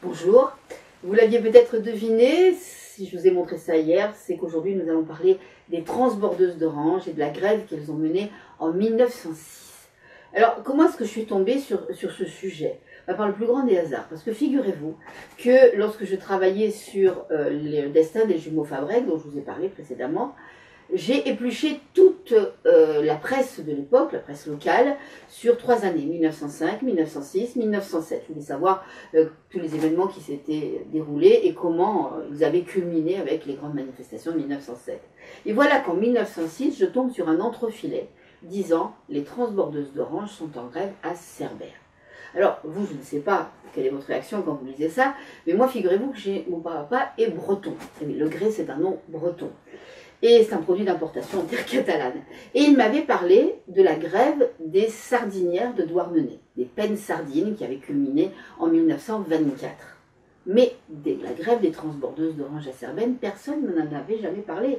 Bonjour, vous l'aviez peut-être deviné, si je vous ai montré ça hier, c'est qu'aujourd'hui nous allons parler des transbordeuses d'Orange et de la grève qu'elles ont menée en 1906. Alors, comment est-ce que je suis tombée sur ce sujet? Par le plus grand des hasards, parce que figurez-vous que lorsque je travaillais sur le destin des jumeaux Fabrègues, dont je vous ai parlé précédemment, j'ai épluché toute la presse de l'époque, la presse locale, sur 3 années, 1905, 1906, 1907. Je voulais savoir tous les événements qui s'étaient déroulés et comment ils avaient culminé avec les grandes manifestations de 1907. Et voilà qu'en 1906, je tombe sur un entrefilet disant « Les transbordeuses d'Orange sont en grève à Cerbère ». Alors, vous, je ne sais pas quelle est votre réaction quand vous lisez ça, mais moi, figurez-vous que mon papa est breton. Le Grès, c'est un nom breton. Et c'est un produit d'importation en terre catalane. Et il m'avait parlé de la grève des sardinières de Douarnenez, des pennes sardines qui avaient culminé en 1924. Mais de la grève des transbordeuses d'Orange à Cerbère, personne ne m'en avait jamais parlé.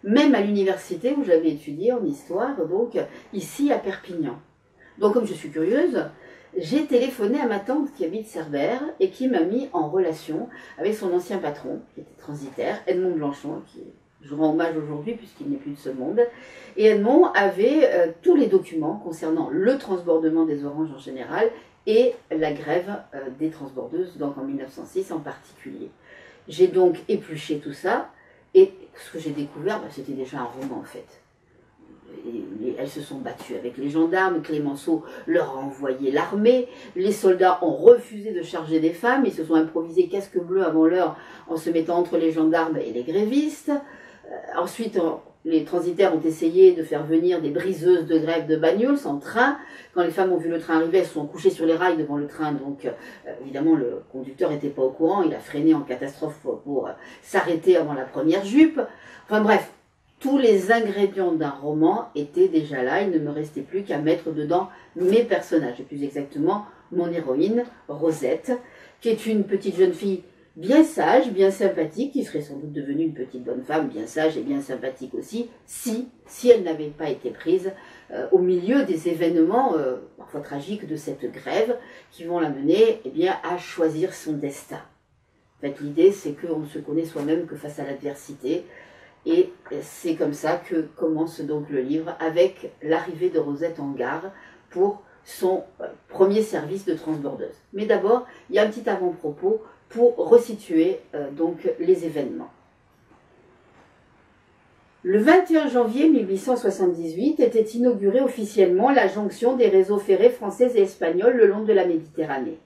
Même à l'université où j'avais étudié en histoire, donc ici à Perpignan. Donc comme je suis curieuse, j'ai téléphoné à ma tante qui habite Cerbère et qui m'a mis en relation avec son ancien patron, qui était transitaire, Edmond Blanchon, qui je rends hommage aujourd'hui puisqu'il n'est plus de ce monde. Et Edmond avait tous les documents concernant le transbordement des Oranges en général et la grève des transbordeuses, donc en 1906 en particulier. J'ai donc épluché tout ça et ce que j'ai découvert, c'était déjà un roman en fait. Elles se sont battues avec les gendarmes, Clémenceau leur a envoyé l'armée, les soldats ont refusé de charger des femmes, ils se sont improvisés casque bleu avant l'heure en se mettant entre les gendarmes et les grévistes. Ensuite, les transitaires ont essayé de faire venir des briseuses de grève de Banyuls en train. Quand les femmes ont vu le train arriver, elles se sont couchées sur les rails devant le train. Donc, évidemment, le conducteur n'était pas au courant. Il a freiné en catastrophe pour s'arrêter avant la première jupe. Enfin bref, tous les ingrédients d'un roman étaient déjà là. Il ne me restait plus qu'à mettre dedans mes personnages. Et plus exactement, mon héroïne, Rosette, qui est une petite jeune fille bien sage, bien sympathique, qui serait sans doute devenue une petite bonne femme, bien sage et bien sympathique aussi, si elle n'avait pas été prise au milieu des événements parfois tragiques de cette grève qui vont la mener à choisir son destin. En fait, l'idée, c'est qu'on ne se connaît soi-même que face à l'adversité, et c'est comme ça que commence donc le livre, avec l'arrivée de Rosette en gare pour son premier service de transbordeuse. Mais d'abord, il y a un petit avant-propos pour resituer donc les événements. Le 21 janvier 1878 était inaugurée officiellement la jonction des réseaux ferrés français et espagnols le long de la Méditerranée.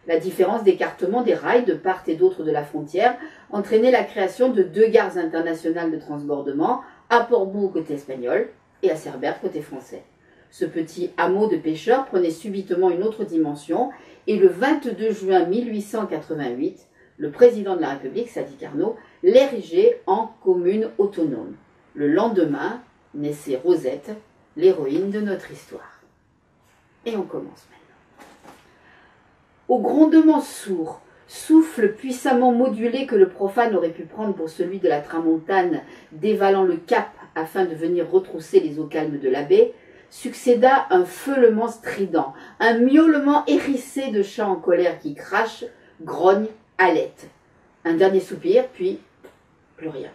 La différence d'écartement des rails de part et d'autre de la frontière entraînait la création de 2 gares internationales de transbordement, à Portbou côté espagnol et à Cerbère côté français. Ce petit hameau de pêcheurs prenait subitement une autre dimension et le 22 juin 1888, le président de la République, Sadi Carnot, l'érigeait en commune autonome. Le lendemain, naissait Rosette, l'héroïne de notre histoire. Et on commence maintenant. Au grondement sourd, souffle puissamment modulé que le profane aurait pu prendre pour celui de la tramontane dévalant le cap afin de venir retrousser les eaux calmes de la baie, succéda un feulement strident, un miaulement hérissé de chat en colère qui crache, grogne, halète. Un dernier soupir, puis plus rien.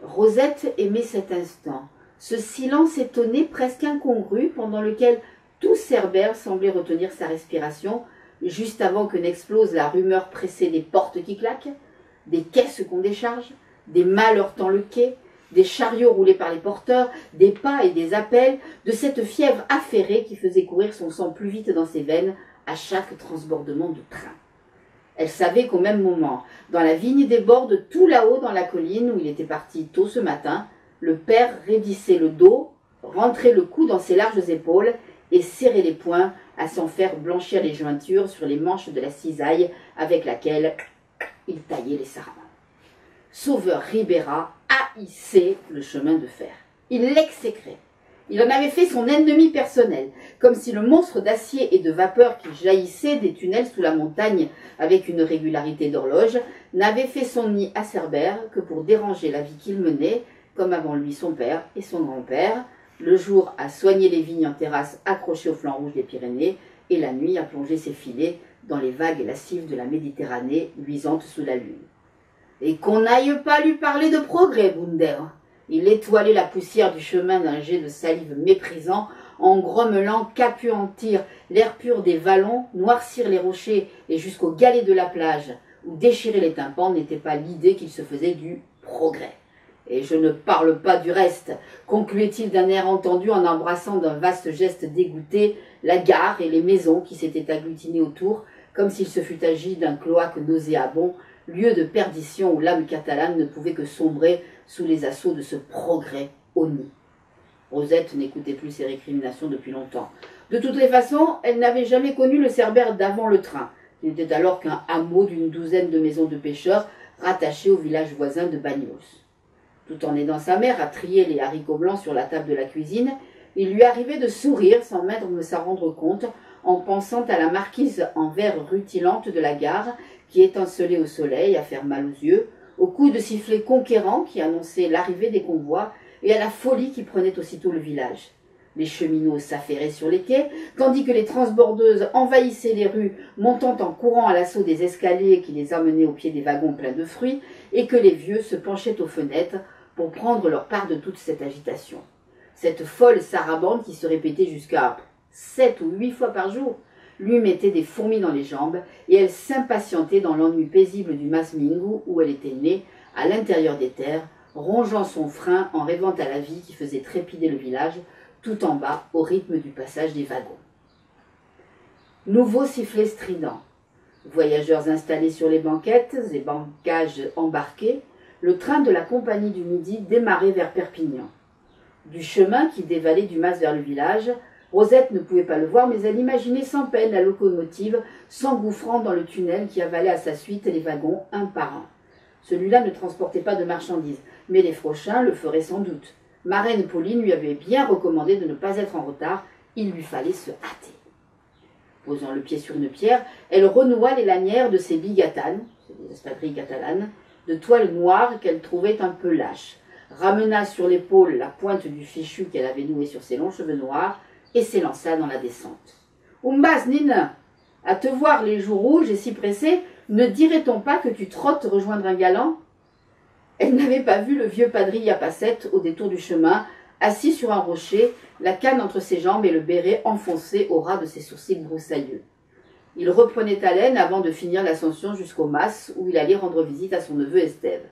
Rosette aimait cet instant, ce silence étonné, presque incongru, pendant lequel tout Cerbère semblait retenir sa respiration, juste avant que n'explose la rumeur pressée des portes qui claquent, des caisses qu'on décharge, des mâles heurtant le quai, des chariots roulés par les porteurs, des pas et des appels, de cette fièvre affairée qui faisait courir son sang plus vite dans ses veines à chaque transbordement de train. Elle savait qu'au même moment, dans la vigne des Bordes, tout là-haut dans la colline où il était parti tôt ce matin, le père raidissait le dos, rentrait le cou dans ses larges épaules et serrait les poings à s'en faire blanchir les jointures sur les manches de la cisaille avec laquelle il taillait les sarments. Sauveur Ribera haïssait le chemin de fer. Il l'exécrait. Il en avait fait son ennemi personnel, comme si le monstre d'acier et de vapeur qui jaillissait des tunnels sous la montagne avec une régularité d'horloge n'avait fait son nid à Cerbère que pour déranger la vie qu'il menait, comme avant lui son père et son grand-père, le jour à soigner les vignes en terrasse accrochées au flanc rouge des Pyrénées et la nuit à plonger ses filets dans les vagues lascives de la Méditerranée luisante sous la lune. Et qu'on n'aille pas lui parler de progrès, Bunder. Il étoilait la poussière du chemin d'un jet de salive méprisant, en grommelant qu'apuantir l'air pur des vallons, noircir les rochers et jusqu'au galet de la plage, ou déchirer les tympans n'était pas l'idée qu'il se faisait du progrès. Et je ne parle pas du reste, concluait-il d'un air entendu en embrassant d'un vaste geste dégoûté la gare et les maisons qui s'étaient agglutinées autour, comme s'il se fût agi d'un cloaque nauséabond, lieu de perdition où l'âme catalane ne pouvait que sombrer sous les assauts de ce progrès honni. Rosette n'écoutait plus ces récriminations depuis longtemps. De toutes les façons, elle n'avait jamais connu le Cerbère d'avant le train, qui n'était alors qu'un hameau d'une douzaine de maisons de pêcheurs rattachées au village voisin de Bagnos. Tout en aidant sa mère à trier les haricots blancs sur la table de la cuisine, il lui arrivait de sourire sans même s'en rendre compte, en pensant à la marquise en verre rutilante de la gare, qui étincelait au soleil à faire mal aux yeux, au coup de sifflet conquérant qui annonçait l'arrivée des convois, et à la folie qui prenait aussitôt le village. Les cheminots s'affairaient sur les quais, tandis que les transbordeuses envahissaient les rues, montant en courant à l'assaut des escaliers qui les amenaient au pied des wagons pleins de fruits, et que les vieux se penchaient aux fenêtres pour prendre leur part de toute cette agitation. Cette folle sarabande qui se répétait jusqu'à 7 ou 8 fois par jour, lui mettait des fourmis dans les jambes, et elle s'impatientait dans l'ennui paisible du Masmingo où elle était née, à l'intérieur des terres, rongeant son frein en rêvant à la vie qui faisait trépider le village, tout en bas, au rythme du passage des wagons. Nouveau sifflet strident. Voyageurs installés sur les banquettes et bancages embarqués, le train de la Compagnie du Midi démarrait vers Perpignan. Du chemin qui dévalait du mas vers le village, Rosette ne pouvait pas le voir, mais elle imaginait sans peine la locomotive s'engouffrant dans le tunnel qui avalait à sa suite les wagons un par un. Celui-là ne transportait pas de marchandises, mais les Frochins le feraient sans doute. Marraine Pauline lui avait bien recommandé de ne pas être en retard, il lui fallait se hâter. Posant le pied sur une pierre, elle renoua les lanières de ses bigatanes, des espadrilles catalanes, de toile noire qu'elle trouvait un peu lâche, ramena sur l'épaule la pointe du fichu qu'elle avait noué sur ses longs cheveux noirs et s'élança dans la descente. « Umbas, Nina, à te voir les joues rouges et si pressée, ne dirait-on pas que tu trottes rejoindre un galant ?» Elle n'avait pas vu le vieux padrille à passettes au détour du chemin, assis sur un rocher, la canne entre ses jambes et le béret enfoncé au ras de ses sourcils broussailleux. Il reprenait haleine avant de finir l'ascension jusqu'au mas où il allait rendre visite à son neveu Estève.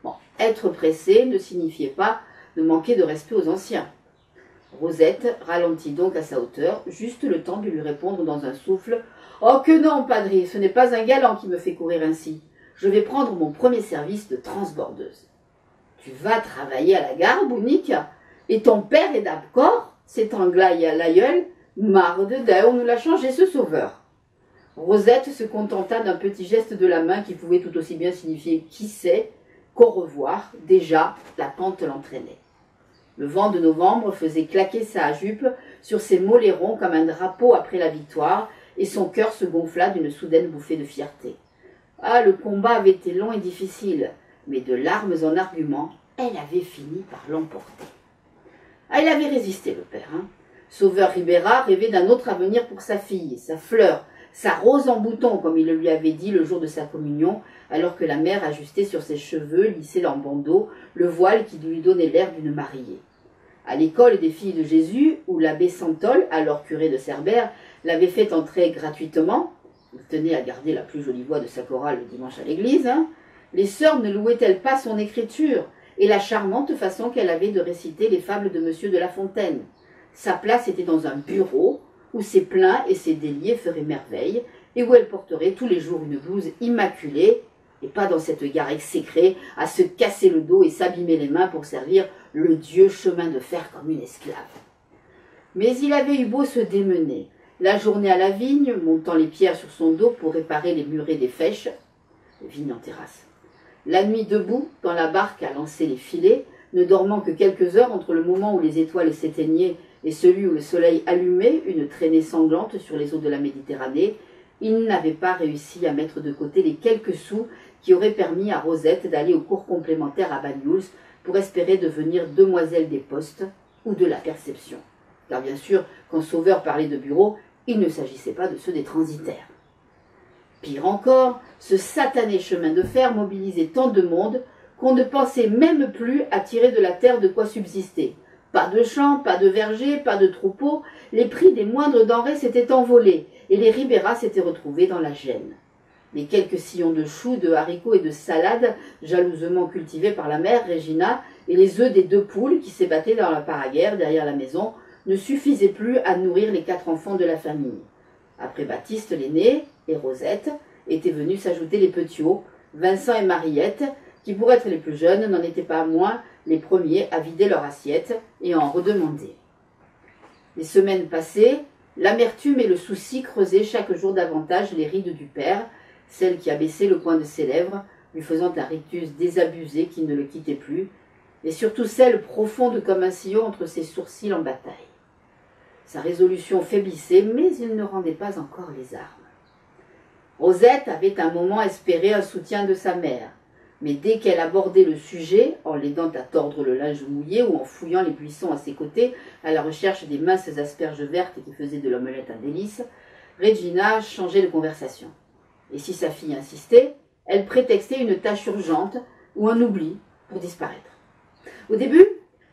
Bon, être pressé ne signifiait pas de manquer de respect aux anciens. Rosette ralentit donc à sa hauteur, juste le temps de lui répondre dans un souffle « Oh que non, padri, ce n'est pas un galant qui me fait courir ainsi. Je vais prendre mon premier service de transbordeuse. »« Tu vas travailler à la gare, Bounique ? Et ton père est d'Abcor ?» s'étrangla l'aïeul. « Marre de Deu, on nous l'a changé ce sauveur. » Rosette se contenta d'un petit geste de la main qui pouvait tout aussi bien signifier « qui sait » qu'au revoir. Déjà, la pente l'entraînait. Le vent de novembre faisait claquer sa jupe sur ses mollets ronds comme un drapeau après la victoire, et son cœur se gonfla d'une soudaine bouffée de fierté. Ah, le combat avait été long et difficile, mais de larmes en arguments, elle avait fini par l'emporter. Ah, il avait résisté, le père. Sauveur Ribera rêvait d'un autre avenir pour sa fille, sa fleur, sa rose en bouton, comme il le lui avait dit le jour de sa communion, alors que la mère ajustait sur ses cheveux, lissés en bandeau, le voile qui lui donnait l'air d'une mariée. À l'école des filles de Jésus, où l'abbé Santol, alors curé de Cerbère, l'avait fait entrer gratuitement, il tenait à garder la plus jolie voix de sa chorale le dimanche à l'église, les sœurs ne louaient-elles pas son écriture et la charmante façon qu'elle avait de réciter les fables de Monsieur de La Fontaine. Sa place était dans un bureau, où ses pleins et ses déliés feraient merveille, et où elle porterait tous les jours une blouse immaculée, et pas dans cette gare exécrée à se casser le dos et s'abîmer les mains pour servir le dieu chemin de fer comme une esclave. Mais il avait eu beau se démener, la journée à la vigne, montant les pierres sur son dos pour réparer les murets des fèches, vigne en terrasse, la nuit debout, dans la barque à lancer les filets, ne dormant que quelques heures entre le moment où les étoiles s'éteignaient et celui où le soleil allumait une traînée sanglante sur les eaux de la Méditerranée, il n'avait pas réussi à mettre de côté les quelques sous qui auraient permis à Rosette d'aller au cours complémentaire à Banyuls pour espérer devenir demoiselle des postes ou de la perception. Car bien sûr, quand Sauveur parlait de bureau, il ne s'agissait pas de ceux des transitaires. Pire encore, ce satané chemin de fer mobilisait tant de monde qu'on ne pensait même plus à tirer de la terre de quoi subsister. Pas de champs, pas de vergers, pas de troupeaux, les prix des moindres denrées s'étaient envolés et les ribeiras s'étaient retrouvés dans la gêne. Les quelques sillons de choux, de haricots et de salades jalousement cultivés par la mère Regina et les œufs des 2 poules qui s'ébattaient dans la paraguerre derrière la maison ne suffisaient plus à nourrir les 4 enfants de la famille. Après Baptiste l'aîné et Rosette étaient venus s'ajouter les petits-hauts, Vincent et Mariette, qui pour être les plus jeunes n'en étaient pas moins les premiers à vider leur assiette et à en redemander. Les semaines passées, l'amertume et le souci creusaient chaque jour davantage les rides du père, celle qui abaissait le coin de ses lèvres, lui faisant un rictus désabusé qui ne le quittait plus, et surtout celle profonde comme un sillon entre ses sourcils en bataille. Sa résolution faiblissait, mais il ne rendait pas encore les armes. Rosette avait un moment espéré un soutien de sa mère, mais dès qu'elle abordait le sujet, en l'aidant à tordre le linge mouillé ou en fouillant les buissons à ses côtés à la recherche des minces asperges vertes qui faisaient de l'omelette un délice, Regina changeait de conversation. Et si sa fille insistait, elle prétextait une tâche urgente ou un oubli pour disparaître. Au début,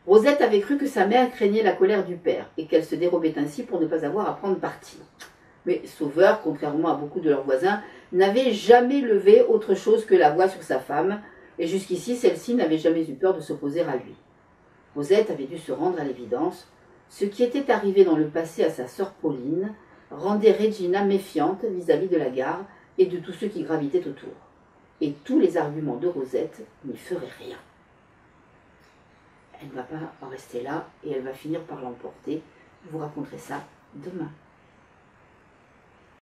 Rosette avait cru que sa mère craignait la colère du père et qu'elle se dérobait ainsi pour ne pas avoir à prendre parti. Mais Sauveur, contrairement à beaucoup de leurs voisins, n'avait jamais levé autre chose que la voix sur sa femme, et jusqu'ici celle-ci n'avait jamais eu peur de s'opposer à lui. Rosette avait dû se rendre à l'évidence. Ce qui était arrivé dans le passé à sa sœur Pauline rendait Regina méfiante vis-à-vis de la gare et de tous ceux qui gravitaient autour. Et tous les arguments de Rosette n'y feraient rien. Elle ne va pas en rester là et elle va finir par l'emporter. Je vous raconterai ça demain.